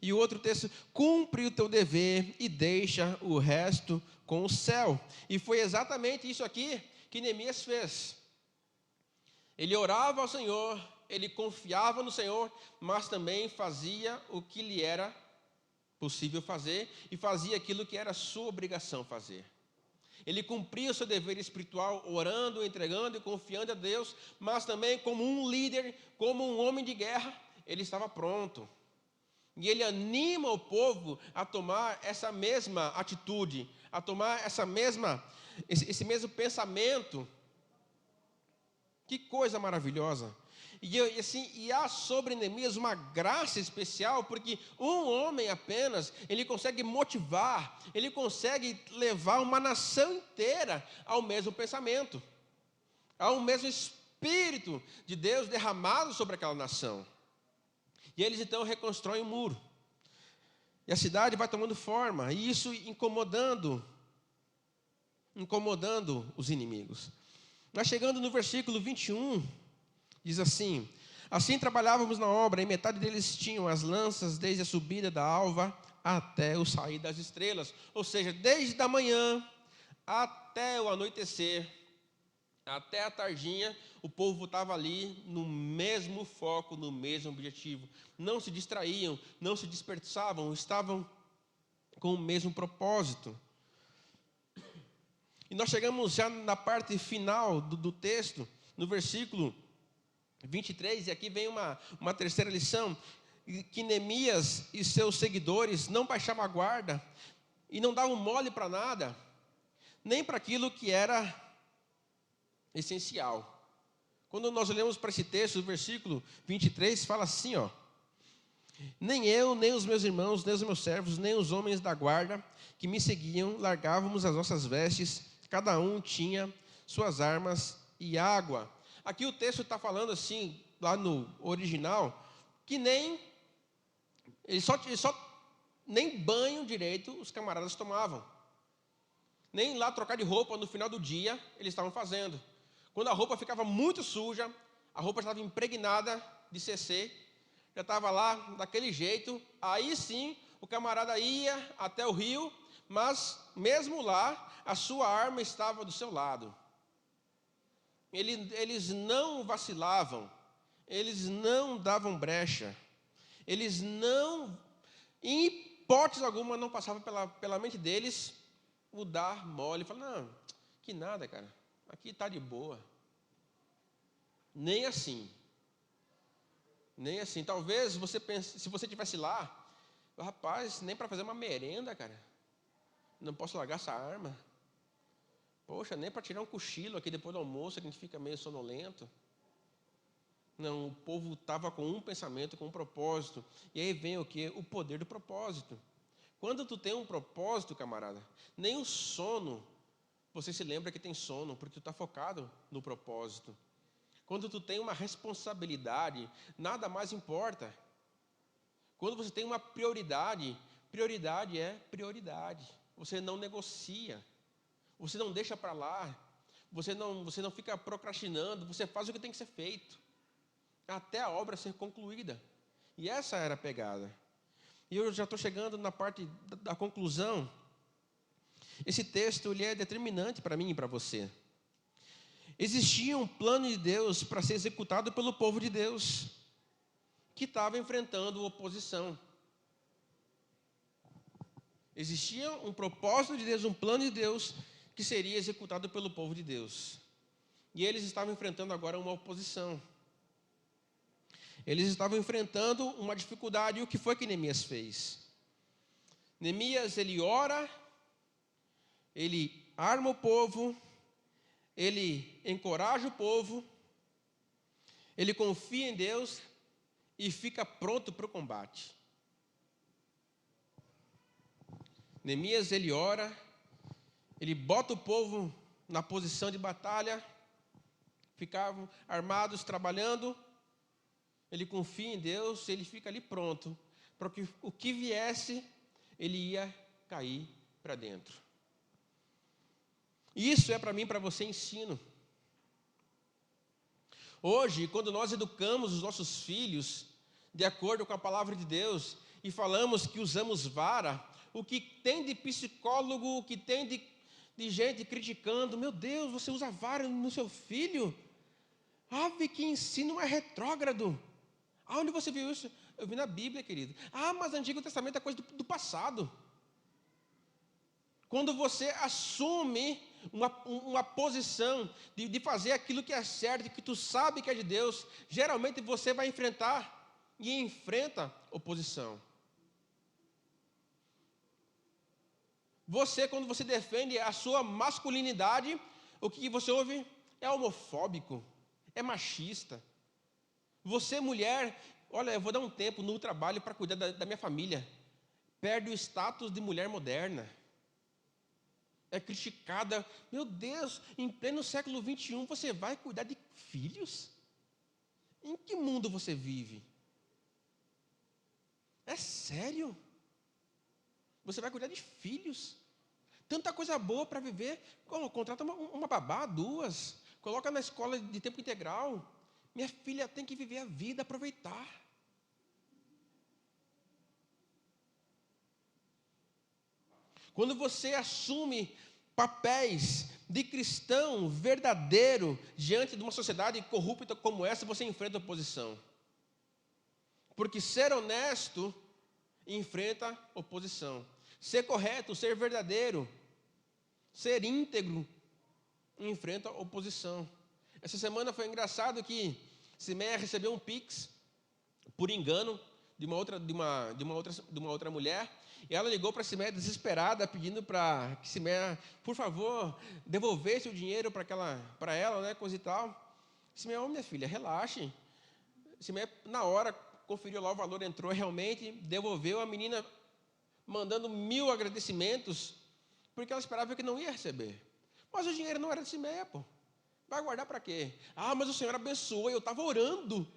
E o outro texto: cumpre o teu dever e deixa o resto com o céu. E foi exatamente isso aqui que Neemias fez. Ele orava ao Senhor, ele confiava no Senhor, mas também fazia o que lhe era possível fazer e fazia aquilo que era sua obrigação fazer. Ele cumpria o seu dever espiritual, orando, entregando e confiando a Deus, mas também como um líder, como um homem de guerra, ele estava pronto. E ele anima o povo a tomar essa mesma atitude, a tomar esse mesmo pensamento. Que coisa maravilhosa. E há sobre Neemias uma graça especial, porque um homem apenas, ele consegue motivar, ele consegue levar uma nação inteira ao mesmo pensamento, ao mesmo Espírito de Deus derramado sobre aquela nação. E eles então reconstroem o muro. E a cidade vai tomando forma, e isso incomodando os inimigos. Nós chegando no versículo 21, diz assim: assim trabalhávamos na obra, e metade deles tinham as lanças desde a subida da alva até o sair das estrelas. Ou seja, desde a manhã até o anoitecer, até a tardinha, o povo estava ali no mesmo foco, no mesmo objetivo. Não se distraíam, não se desperdiçavam, estavam com o mesmo propósito. E nós chegamos já na parte final do texto, no versículo 23, e aqui vem uma terceira lição, que Neemias e seus seguidores não baixavam a guarda, e não davam mole para nada, nem para aquilo que era essencial. Quando nós olhamos para esse texto, o versículo 23 fala assim, ó: nem eu, nem os meus irmãos, nem os meus servos, nem os homens da guarda que me seguiam, largávamos as nossas vestes, cada um tinha suas armas e água. Aqui o texto está falando assim, lá no original, que nem banho direito os camaradas tomavam. Nem lá trocar de roupa no final do dia eles estavam fazendo. Quando a roupa ficava muito suja, a roupa estava impregnada de CC, já estava lá daquele jeito, aí sim o camarada ia até o rio, mas mesmo lá a sua arma estava do seu lado. Eles não vacilavam, eles não davam brecha, eles não, em hipótese alguma, não passava pela mente deles o dar mole, falar: não, que nada, cara, aqui está de boa. Nem assim. Nem assim. Talvez você pense, se você estivesse lá, rapaz, nem para fazer uma merenda, cara, não posso largar essa arma. Poxa, nem para tirar um cochilo aqui depois do almoço, que a gente fica meio sonolento. Não, o povo estava com um pensamento, com um propósito. E aí vem o quê? O poder do propósito. Quando tu tem um propósito, camarada, nem o sono, você se lembra que tem sono, porque tu está focado no propósito. Quando tu tem uma responsabilidade, nada mais importa. Quando você tem uma prioridade, prioridade é prioridade. Você não negocia. Você não deixa para lá. Você não fica procrastinando. Você faz o que tem que ser feito, até a obra ser concluída. E essa era a pegada. E eu já estou chegando na parte da conclusão. Esse texto ele é determinante para mim e para você. Existia um plano de Deus para ser executado pelo povo de Deus, que estava enfrentando oposição. Existia um propósito de Deus, um plano de Deus, que seria executado pelo povo de Deus. E eles estavam enfrentando agora uma oposição. Eles estavam enfrentando uma dificuldade. E o que foi que Neemias fez? Neemias, ele ora, ele arma o povo, ele encoraja o povo, ele confia em Deus e fica pronto para o combate. Neemias, ele ora, ele bota o povo na posição de batalha, ficavam armados, trabalhando, ele confia em Deus, ele fica ali pronto, para que o que viesse, ele ia cair para dentro. Isso é para mim, para você, ensino. Hoje, quando nós educamos os nossos filhos, de acordo com a palavra de Deus, e falamos que usamos vara, o que tem de psicólogo, o que tem de gente criticando, meu Deus, você usa vara no seu filho? Ave, que ensino é retrógrado. Aonde você viu isso? Eu vi na Bíblia, querido. Mas o Antigo Testamento é coisa do passado. Quando você assume uma posição de fazer aquilo que é certo, que tu sabe que é de Deus, geralmente você vai enfrentar e enfrenta oposição. Você, quando você defende a sua masculinidade, o que você ouve é homofóbico, é machista. Você, mulher, olha, eu vou dar um tempo no trabalho para cuidar da minha família. Perde o status de mulher moderna. É criticada. Meu Deus, em pleno século 21, você vai cuidar de filhos? Em que mundo você vive? É sério? Você vai cuidar de filhos? Tanta coisa boa para viver. Contrata uma babá, 2. Coloca na escola de tempo integral. Minha filha tem que viver a vida, aproveitar. Quando você assume papéis de cristão verdadeiro diante de uma sociedade corrupta como essa, você enfrenta oposição. Porque ser honesto enfrenta oposição. Ser correto, ser verdadeiro, ser íntegro, enfrenta oposição. Essa semana foi engraçado que Simeia recebeu um Pix, por engano, de uma outra mulher, e ela ligou para Simeia desesperada, pedindo para que Simeia, por favor, devolvesse o dinheiro para ela, né, coisa e tal. Simeia, minha filha, relaxe. Simeia, na hora, conferiu lá o valor, entrou realmente, devolveu. A menina mandando 1000 agradecimentos, porque ela esperava que não ia receber. Mas o dinheiro não era de Simeia, pô. Vai guardar para quê? Mas o Senhor abençoou, eu estava orando.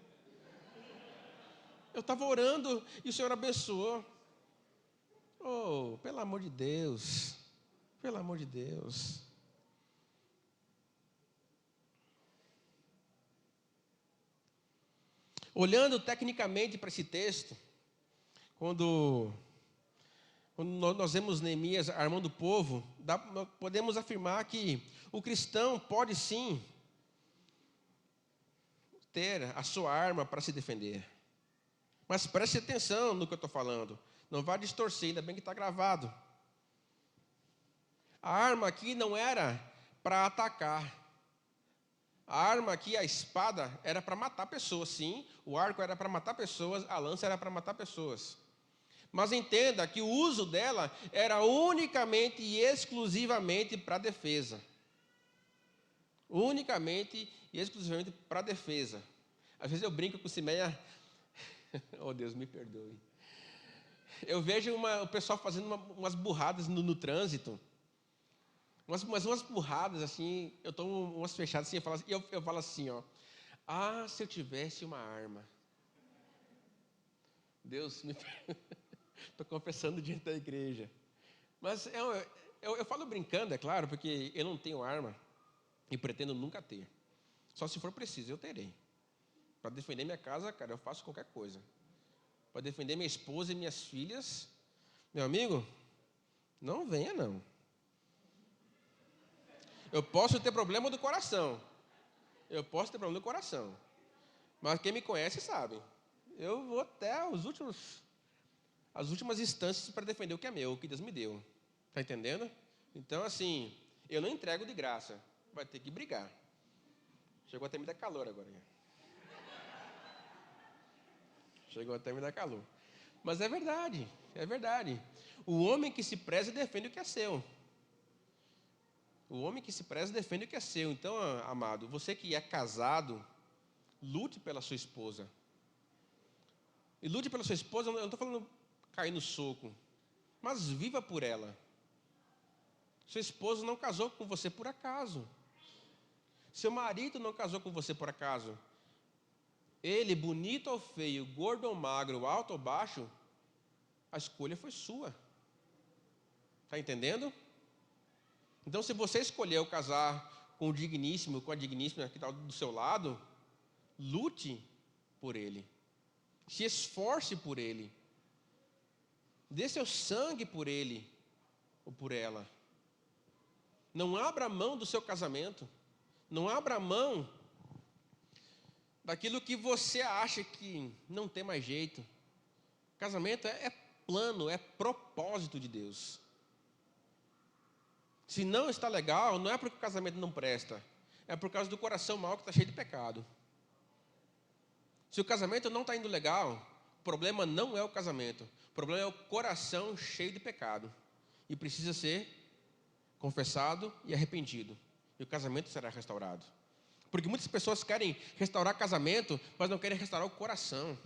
E o Senhor abençoou. Oh, pelo amor de Deus. Pelo amor de Deus. Olhando tecnicamente para esse texto, quando nós vemos Neemias armando o povo, podemos afirmar que o cristão pode sim ter a sua arma para se defender. Mas preste atenção no que eu estou falando. Não vá distorcer, ainda bem que está gravado. A arma aqui não era para atacar. A arma aqui, a espada, era para matar pessoas, sim. O arco era para matar pessoas, a lança era para matar pessoas. Mas entenda que o uso dela era unicamente e exclusivamente para defesa. Unicamente e exclusivamente para defesa. Às vezes eu brinco com Simeia. Oh, Deus, me perdoe. Eu vejo o pessoal fazendo umas burradas no trânsito. Umas burradas assim, eu tomo umas fechadas assim, eu falo assim, ó. Se eu tivesse uma arma. Deus, me perdoe. Estou confessando diante da igreja. Mas eu falo brincando, é claro, porque eu não tenho arma e pretendo nunca ter. Só se for preciso, eu terei. Para defender minha casa, cara, eu faço qualquer coisa. para defender minha esposa e minhas filhas, meu amigo, não venha não. Eu posso ter problema do coração. Mas quem me conhece sabe. Eu vou até as últimas instâncias para defender o que é meu, o que Deus me deu. Está entendendo? Então, assim, eu não entrego de graça. Vai ter que brigar. Chegou até me dar calor agora. Mas é verdade. O homem que se preza defende o que é seu. Então, amado, você que é casado, lute pela sua esposa. E lute pela sua esposa, eu não estou falando cair no soco, mas viva por ela. Seu esposo não casou com você por acaso. Seu marido não casou com você por acaso. Ele, bonito ou feio, gordo ou magro, alto ou baixo, a escolha foi sua. Está entendendo? Então, se você escolheu casar com o digníssimo, com a digníssima que está do seu lado, lute por ele. Se esforce por ele. Dê seu sangue por ele ou por ela. Não abra mão do seu casamento. Não abra mão daquilo que você acha que não tem mais jeito. Casamento é plano, é propósito de Deus. Se não está legal, não é porque o casamento não presta. É por causa do coração mau que está cheio de pecado. Se o casamento não está indo legal, o problema não é o casamento. O problema é o coração cheio de pecado. E precisa ser confessado e arrependido. E o casamento será restaurado. Porque muitas pessoas querem restaurar casamento, mas não querem restaurar o coração.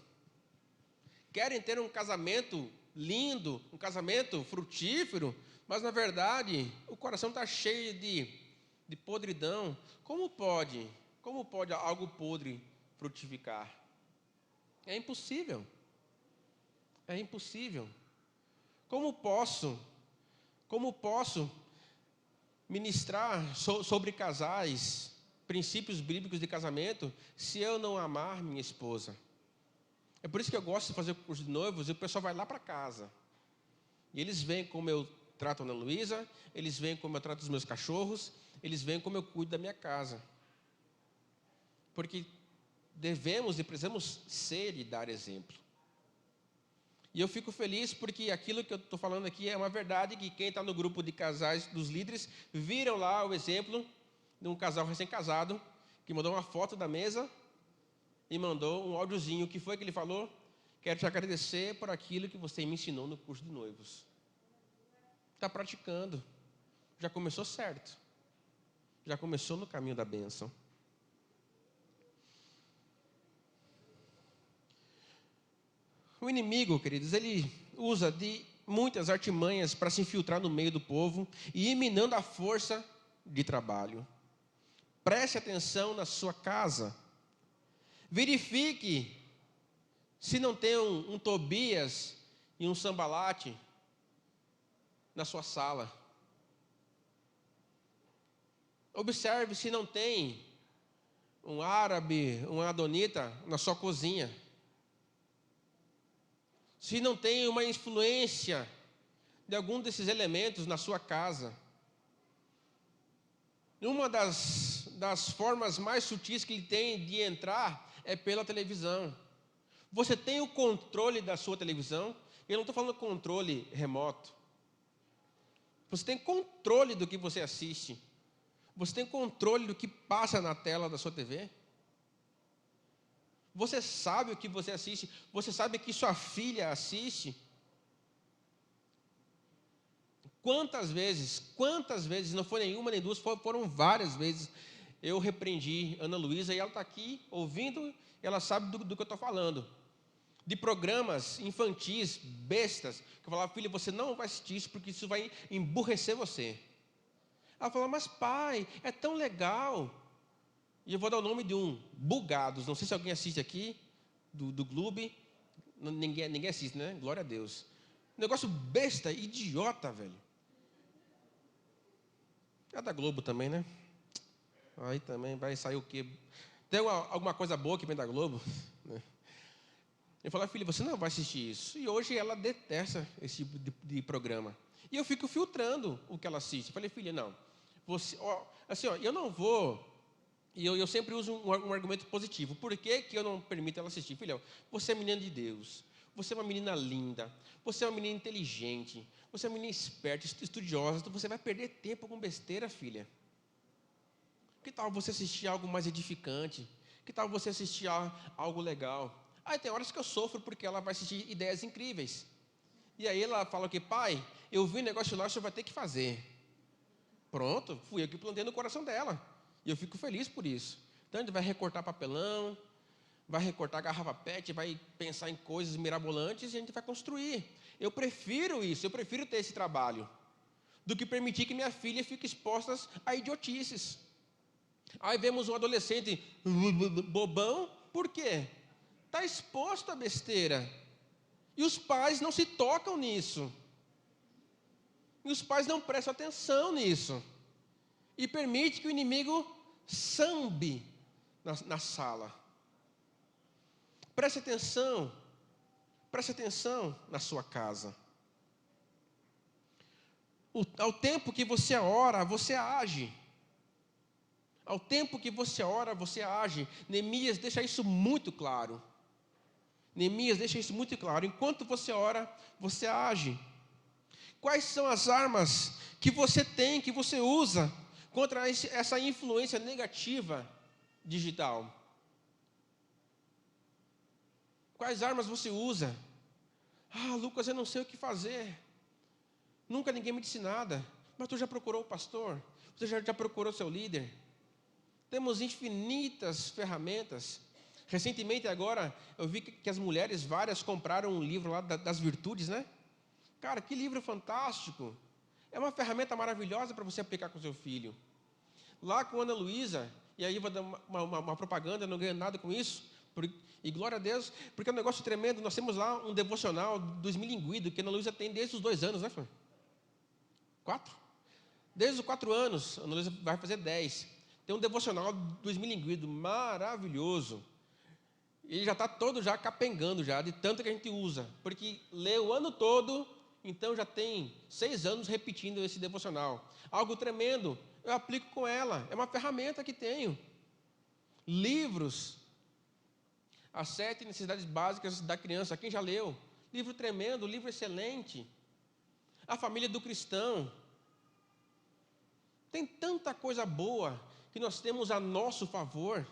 Querem ter um casamento lindo, um casamento frutífero, mas na verdade o coração está cheio de podridão. Como pode algo podre frutificar? É impossível. Como posso ministrar sobre casais, princípios bíblicos de casamento, se eu não amar minha esposa? É por isso que eu gosto de fazer o curso de noivos e o pessoal vai lá para casa. E eles veem como eu trato a Ana Luísa, eles veem como eu trato os meus cachorros, eles veem como eu cuido da minha casa. Porque devemos e precisamos ser e dar exemplo. E eu fico feliz porque aquilo que eu estou falando aqui é uma verdade, que quem está no grupo de casais dos líderes viram lá o exemplo de um casal recém-casado que mandou uma foto da mesa e mandou um áudiozinho. O que foi que ele falou? Quero te agradecer por aquilo que você me ensinou no curso de noivos. Está praticando. Já começou certo. Já começou no caminho da bênção. O inimigo, queridos, ele usa de muitas artimanhas para se infiltrar no meio do povo e ir minando a força de trabalho. Preste atenção na sua casa. Verifique se não tem um Tobias e um Sambalate na sua sala. Observe se não tem um árabe, uma adonita na sua cozinha. Se não tem uma influência de algum desses elementos na sua casa. Uma das formas mais sutis que ele tem de entrar é pela televisão. Você tem o controle da sua televisão? Eu não estou falando controle remoto. Você tem controle do que você assiste? Você tem controle do que passa na tela da sua TV? Você sabe o que você assiste? Você sabe o que sua filha assiste? Quantas vezes, não foi nenhuma nem duas, foram várias vezes, eu repreendi Ana Luísa e ela está aqui ouvindo, ela sabe do que eu estou falando. De programas infantis, bestas, que eu falava, filha, você não vai assistir isso porque isso vai emburrecer você. Ela falou, mas pai, é tão legal. E eu vou dar o nome de um, Bugados. Não sei se alguém assiste aqui, do Clube. Ninguém assiste, né? Glória a Deus. Negócio besta, idiota, velho. É da Globo também, né? Aí também vai sair o quê? Tem alguma coisa boa que vem da Globo? Ele falou: filha, você não vai assistir isso. E hoje ela detesta esse tipo de programa. E eu fico filtrando o que ela assiste. Eu falei: filha, não. Você, assim, eu não vou... E eu sempre uso um argumento positivo. Por que eu não permito ela assistir? Filha, você é menina de Deus. Você é uma menina linda. Você é uma menina inteligente. Você é uma menina esperta, estudiosa. Então você vai perder tempo com besteira, filha. Que tal você assistir algo mais edificante? Que tal você assistir algo legal? Aí tem horas que eu sofro porque ela vai assistir ideias incríveis. E aí ela fala que, pai, eu vi um negócio lá, você vai ter que fazer. Pronto, fui eu que plantei no coração dela. E eu fico feliz por isso. Então a gente vai recortar papelão, vai recortar garrafa PET, vai pensar em coisas mirabolantes e a gente vai construir. Eu prefiro isso, eu prefiro ter esse trabalho, do que permitir que minha filha fique exposta a idiotices. Aí vemos um adolescente bobão, por quê? Está exposto à besteira. E os pais não se tocam nisso. E os pais não prestam atenção nisso. E permite que o inimigo sambe na sala. Preste atenção na sua casa. Ao tempo que você ora, você age. Ao tempo que você ora, você age. Neemias deixa isso muito claro. Neemias deixa isso muito claro. Enquanto você ora, você age. Quais são as armas que você tem, que você usa contra essa influência negativa digital? Quais armas você usa? Ah, Lucas, eu não sei o que fazer. Nunca ninguém me disse nada. Mas tu já procurou o pastor? Você já procurou seu líder? Temos infinitas ferramentas. Recentemente agora, eu vi que as mulheres várias compraram um livro lá das virtudes, né? Cara, que livro fantástico. É uma ferramenta maravilhosa para você aplicar com seu filho. Lá com a Ana Luísa, e aí vou dar uma propaganda, não ganho nada com isso, e glória a Deus, porque é um negócio tremendo. Nós temos lá um devocional do Esmilinguido, que a Ana Luísa tem desde os 2 anos, né, Fran? 4? Desde os 4 anos, a Ana Luísa vai fazer 10. Tem um devocional do Esmilinguido, maravilhoso. Ele já está todo já capengando já, de tanto que a gente usa, porque lê o ano todo, então já tem 6 anos repetindo esse devocional. Algo tremendo, eu aplico com ela, é uma ferramenta que tenho. Livros, as 7 necessidades básicas da criança, quem já leu? Livro tremendo, livro excelente. A família do cristão. Tem tanta coisa boa que nós temos a nosso favor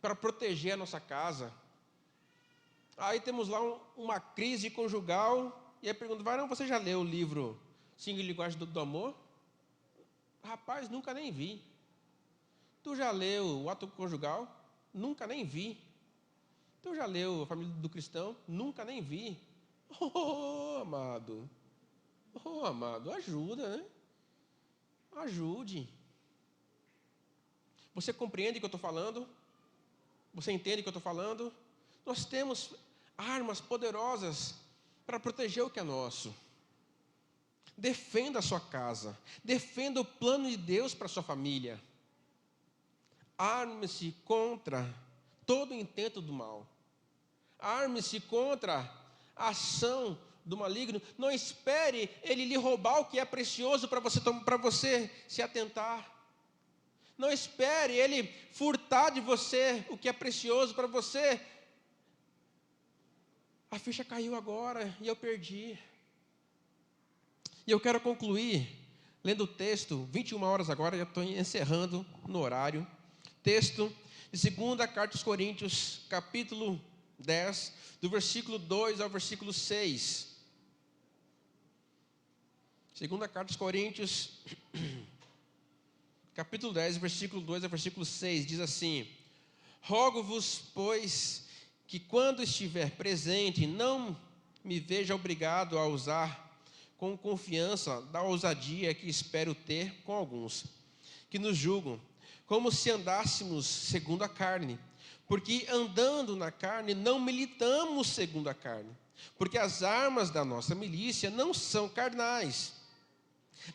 para proteger a nossa casa. Aí temos lá uma crise conjugal, e aí pergunta: varão, você já leu o livro 5 Linguagens do Amor? Rapaz, nunca nem vi. Tu já leu o Ato Conjugal? Nunca nem vi. Tu já leu a Família do Cristão? Nunca nem vi. Amado, ajuda, né? Ajude. Você compreende o que eu estou falando? Você entende o que eu estou falando? Nós temos armas poderosas para proteger o que é nosso. Defenda a sua casa. Defenda o plano de Deus para a sua família. Arme-se contra todo intento do mal. Arme-se contra a ação do maligno. Não espere ele lhe roubar o que é precioso para você se atentar. Não espere ele furtar de você o que é precioso para você. A ficha caiu agora e eu perdi. E eu quero concluir lendo o texto, 21 horas agora, já estou encerrando no horário. Texto de 2ª Carta aos Coríntios, capítulo 10, do versículo 2 ao versículo 6. 2ª Carta aos Coríntios, capítulo 10, versículo 2 ao versículo 6, diz assim: rogo-vos, pois, que quando estiver presente, não me veja obrigado a usar com confiança da ousadia que espero ter com alguns, que nos julgam, como se andássemos segundo a carne. Porque andando na carne, não militamos segundo a carne. Porque as armas da nossa milícia não são carnais,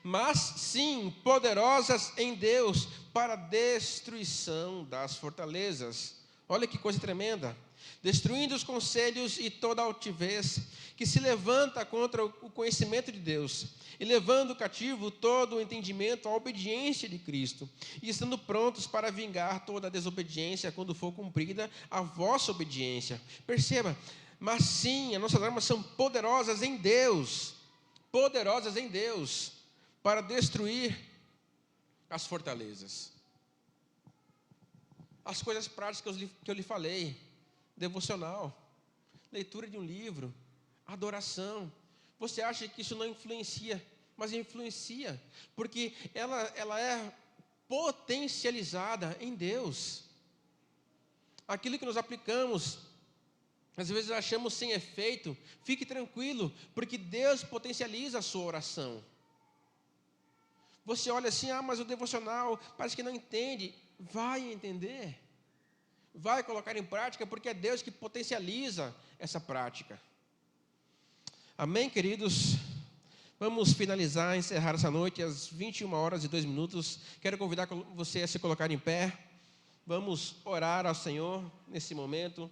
mas sim poderosas em Deus para a destruição das fortalezas. Olha que coisa tremenda. destruindo os conselhos e toda altivez que se levanta contra o conhecimento de Deus, e levando cativo todo o entendimento à obediência de Cristo, e estando prontos para vingar toda a desobediência quando for cumprida a vossa obediência. Perceba, mas sim, as nossas armas são poderosas em Deus, para destruir as fortalezas. As coisas práticas que eu lhe falei: devocional, leitura de um livro, adoração. Você acha que isso não influencia? Mas influencia, porque ela é potencializada em Deus. Aquilo que nós aplicamos, às vezes achamos sem efeito, fique tranquilo, porque Deus potencializa a sua oração. Você olha assim, mas o devocional parece que não entende. Vai entender, vai colocar em prática, porque é Deus que potencializa essa prática. Amém, queridos? Vamos finalizar, encerrar essa noite às 21h02. Quero convidar você a se colocar em pé. Vamos orar ao Senhor nesse momento.